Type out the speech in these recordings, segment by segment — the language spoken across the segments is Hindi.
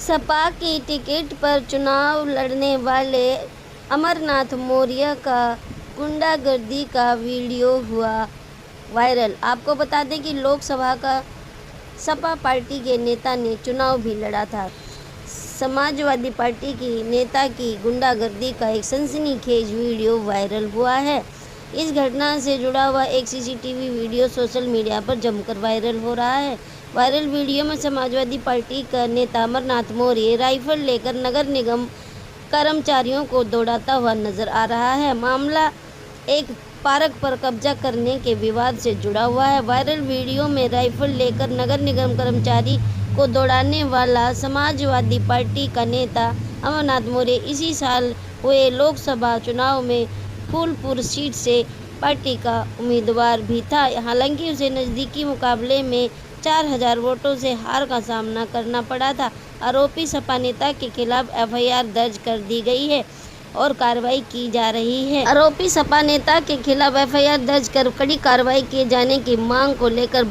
सपा की टिकट पर चुनाव लड़ने वाले अमरनाथ मौर्य का गुंडागर्दी का वीडियो हुआ वायरल। आपको बता दें कि लोकसभा का सपा पार्टी के नेता ने चुनाव भी लड़ा था। समाजवादी पार्टी की नेता की गुंडागर्दी का एक सनसनीखेज वीडियो वायरल हुआ है। इस घटना से जुड़ा हुआ एक सीसीटीवी वीडियो सोशल मीडिया पर जमकर वायरल हो रहा है। वायरल वीडियो में समाजवादी पार्टी का नेता अमरनाथ मौर्य राइफल लेकर नगर निगम कर्मचारियों को दौड़ाता हुआ नजर आ रहा है। मामला एक पार्क पर कब्जा करने के विवाद से जुड़ा हुआ है। वायरल वीडियो में राइफल लेकर नगर निगम कर्मचारी को दौड़ाने वाला समाजवादी पार्टी का नेता अमरनाथ मौर्य इसी साल हुए लोकसभा चुनाव में फूलपुर सीट से पार्टी का उम्मीदवार भी था। हालांकि उसे नज़दीकी मुकाबले में 4000 वोटों से हार का सामना करना पड़ा था। आरोपी सपा नेता के खिलाफ एफआईआर दर्ज कर दी गई है और कार्रवाई की जा रही है। आरोपी सपा नेता के खिलाफ एफआईआर दर्ज कर कड़ी कार्रवाई किए जाने की मांग को लेकर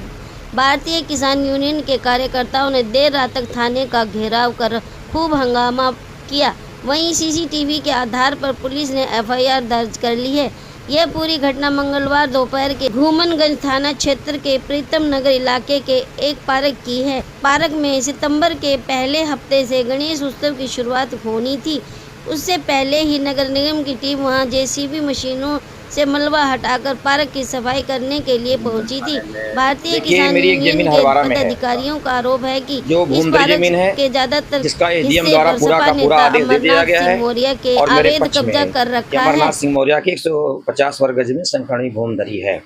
भारतीय किसान यूनियन के कार्यकर्ताओं ने देर रात तक थाने का घेराव कर खूब हंगामा किया। वहीं सीसीटीवी के आधार पर पुलिस ने एफआईआर दर्ज कर ली है। यह पूरी घटना मंगलवार दोपहर के घूमनगंज थाना क्षेत्र के प्रीतम नगर इलाके के एक पार्क की है। पार्क में सितंबर के पहले हफ्ते से गणेश उत्सव की शुरुआत होनी थी। उससे पहले ही नगर निगम की टीम वहां जेसीबी मशीनों से मलबा हटाकर पार्क की सफाई करने के लिए पहुंची थी। भारतीय किसान यूनियन के पदाधिकारियों का आरोप है कि इस पार्क के ज्यादातर हिस्से पर सपा नेता अमरनाथ सिंह मौर्य के अवैध कब्जा कर रखा है। अमरनाथ सिंह मौर्य की 150 वर्ग गज में संकीर्ण भूमि धरी है।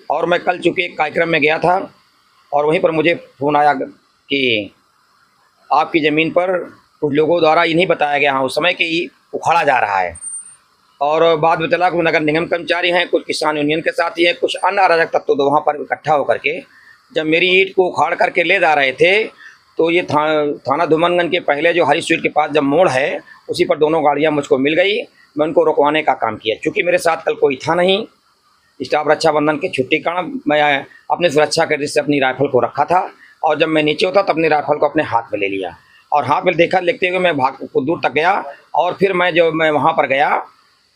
और मैं कल चूंकि एक कार्यक्रम में गया था और वहीं पर मुझे फोन आया कि आपकी ज़मीन पर कुछ लोगों द्वारा ये नहीं बताया गया उस समय कि उखाड़ा जा रहा है। और बाद में चला कुछ नगर निगम कर्मचारी हैं, कुछ किसान यूनियन के साथी हैं, कुछ अन्य अराजक तत्व तो वहाँ पर इकट्ठा होकर के जब मेरी ईंट को उखाड़ करके ले जा रहे थे तो ये थाना धूमनगंज के पहले जो हरी स्ट्रीट के पास जब मोड़ है उसी पर दोनों गाड़ियाँ मुझको मिल गई। मैं उनको रुकवाने का काम किया। चूँकि मेरे साथ कल कोई था नहीं, स्टाफ रक्षाबंधन की छुट्टी का मैं अपनी सुरक्षा के दृष्टि से अपनी राइफल को रखा था और जब मैं नीचे उतरा तो अपनी राइफल को अपने हाथ में ले लिया और हाथ में देखते हुए मैं भाग कुछ दूर तक गया। और फिर मैं वहाँ पर गया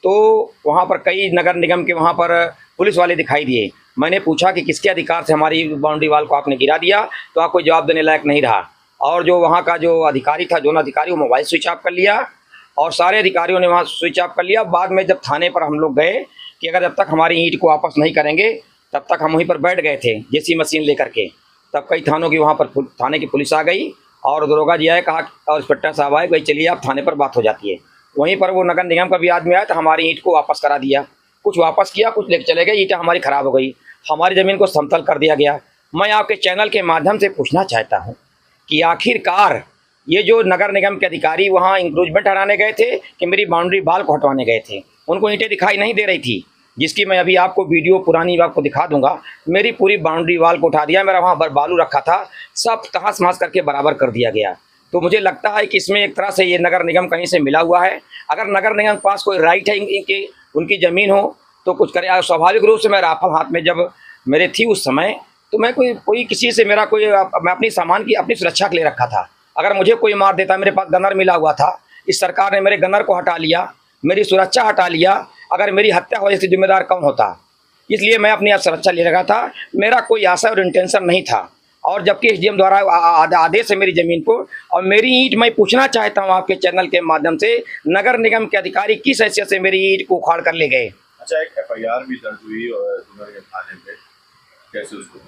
तो वहाँ पर कई नगर निगम के वहाँ पर पुलिस वाले दिखाई दिए। मैंने पूछा कि किसके अधिकार से हमारी बाउंड्री वाल को आपने गिरा दिया, तो आप कोई जवाब देने लायक नहीं रहा। और जो वहाँ का जो अधिकारी था, जोन अधिकारी, वो मोबाइल स्विच ऑफ कर लिया और सारे अधिकारियों ने वहाँ स्विच ऑफ कर लिया। बाद में जब थाने पर हम लोग गए कि अगर जब तक हमारी ईंट को वापस नहीं करेंगे तब तक हम वहीं पर बैठ गए थे जेसी मशीन लेकर के। तब कई थानों की वहाँ पर थाने की पुलिस आ गई और दरोगा जी आए, कहा और इंस्पेक्टर साहब आए, भाई चलिए आप थाने पर बात हो जाती है। वहीं पर वो नगर निगम का भी आदमी आया तो हमारी ईंट को वापस करा दिया। कुछ वापस किया, कुछ लेके चले गए। ईंटें हमारी ख़राब हो गई, हमारी ज़मीन को समतल कर दिया गया। मैं आपके चैनल के माध्यम से पूछना चाहता हूं कि आखिरकार ये जो नगर निगम के अधिकारी वहां इंक्रोचमेंट हटाने गए थे कि मेरी बाउंड्री वाल को हटवाने गए थे, उनको ईंटें दिखाई नहीं दे रही थी, जिसकी मैं अभी आपको वीडियो पुरानी आपको दिखा दूंगा। मेरी पूरी बाउंड्री वाल को उठा दिया, मेरा वहाँ बालू रखा था सब तहस महस करके बराबर कर दिया गया। तो मुझे लगता है कि इसमें एक तरह से ये नगर निगम कहीं से मिला हुआ है। अगर नगर निगम के पास कोई राइट है कि उनकी ज़मीन हो तो कुछ करे। स्वाभाविक रूप से मैं राइफल हाथ में जब मेरे थी उस समय तो मैं कोई किसी से मेरा कोई मैं अपनी सामान की अपनी सुरक्षा के लिए रखा था। अगर मुझे कोई मार देता, मेरे पास गनर मिला हुआ था, इस सरकार ने मेरे गनर को हटा लिया, मेरी सुरक्षा हटा लिया। अगर मेरी हत्या हो जाती जिम्मेदार कौन होता? इसलिए मैं अपनी सुरक्षा ले रखा था। मेरा कोई आशा और इंटेंशन नहीं था। और जबकि एसडीएम द्वारा आदेश है मेरी ज़मीन को और मेरी ईंट, मैं पूछना चाहता हूँ आपके चैनल के माध्यम से, नगर निगम के अधिकारी किस हैसियत से मेरी ईंट को उखाड़ कर ले गए? अच्छा, एक एफआईआर भी दर्ज हुई और थाने पे, कैसे उसको?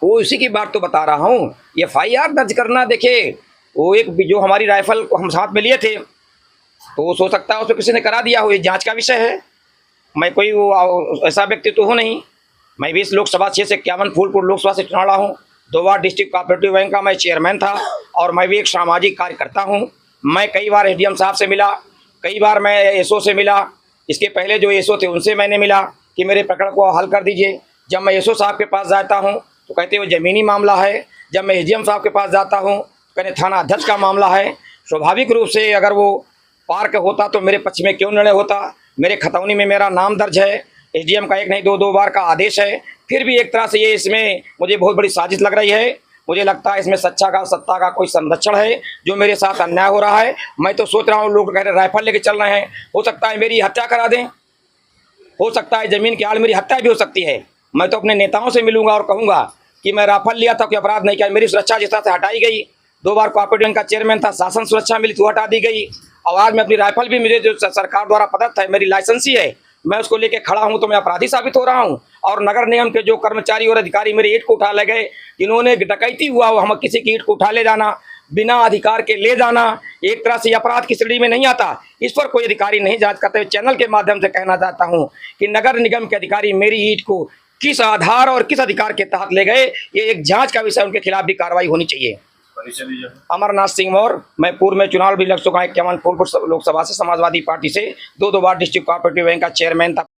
वो इसी की बात तो बता रहा हूँ। एफआईआर दर्ज करना, देखिए वो एक जो हमारी राइफल को हम साथ में लिए थे तो वो हो सकता है उसको किसी ने करा दिया हो, ये जाँच का विषय है। मैं कोई वो ऐसा व्यक्ति तो हूँ नहीं। मैं भी इस लोकसभा 6 से 51 फूलपुर लोकसभा से चुना रहा हूँ। 2 बार डिस्ट्रिक्ट कोऑपरेटिव बैंक का मैं चेयरमैन था और मैं भी एक सामाजिक कार्यकर्ता हूँ। मैं कई बार एसडीएम साहब से मिला, कई बार मैं एसओ से मिला। इसके पहले जो एसओ थे उनसे मैंने मिला कि मेरे प्रकरण को हल कर दीजिए। जब मैं एसओ साहब के पास जाता हूँ तो कहते वो ज़मीनी मामला है। जब मैं एसडीएम साहब के पास जाता हूँ तो कहते थाना अध्यक्ष का मामला है। स्वाभाविक रूप से अगर वो पार्क होता तो मेरे पक्ष में क्यों निर्णय होता? मेरे खतौनी में मेरा नाम दर्ज है, एसडीएम का एक नहीं 2 बार का आदेश है। फिर भी एक तरह से ये इसमें मुझे बहुत बड़ी साजिश लग रही है। मुझे लगता है इसमें सत्ता का कोई संरक्षण है, जो मेरे साथ अन्याय हो रहा है। मैं तो सोच रहा हूँ, लोग कह रहे राइफल लेके चल रहे हैं, हो सकता है मेरी हत्या करा दें, हो सकता है जमीन के हाल मेरी हत्या भी हो सकती है। मैं तो अपने नेताओं से मिलूंगा और कहूंगा कि मैं राइफल लिया था, कोई अपराध नहीं किया, मेरी सुरक्षा जिस तरह से हटाई गई, 2 बार कोऑपरेटिव बैंक का चेयरमैन था, शासन सुरक्षा मिली तो हटा दी गई, और आज मैं अपनी राइफल भी, मुझे जो सरकार द्वारा प्रदत्त है, मेरी लाइसेंसी है, मैं उसको लेके खड़ा हूं, तो मैं अपराधी साबित हो रहा हूं। और नगर निगम के जो कर्मचारी और अधिकारी मेरे ईंट को उठा ले गए, जिन्होंने डकैती हुआ वो हम किसी की ईंट को उठा ले जाना, बिना अधिकार के ले जाना, एक तरह से अपराध की श्रेणी में नहीं आता। इस पर कोई अधिकारी नहीं जांच करते। चैनल के माध्यम से कहना चाहता हूं कि नगर निगम के अधिकारी मेरी ईंट को किस आधार और किस अधिकार के तहत ले गए, ये एक जांच का विषय, उनके खिलाफ भी कार्रवाई होनी चाहिए। परिचय दीजिए। अमरनाथ सिंह मौर्य, मैं पूर्व में चुनाव भी लड़ चुका हूं, 51 फूलपुर लोकसभा से, समाजवादी पार्टी से 2 बार डिस्ट्रिक्ट कोऑपरेटिव बैंक का चेयरमैन था।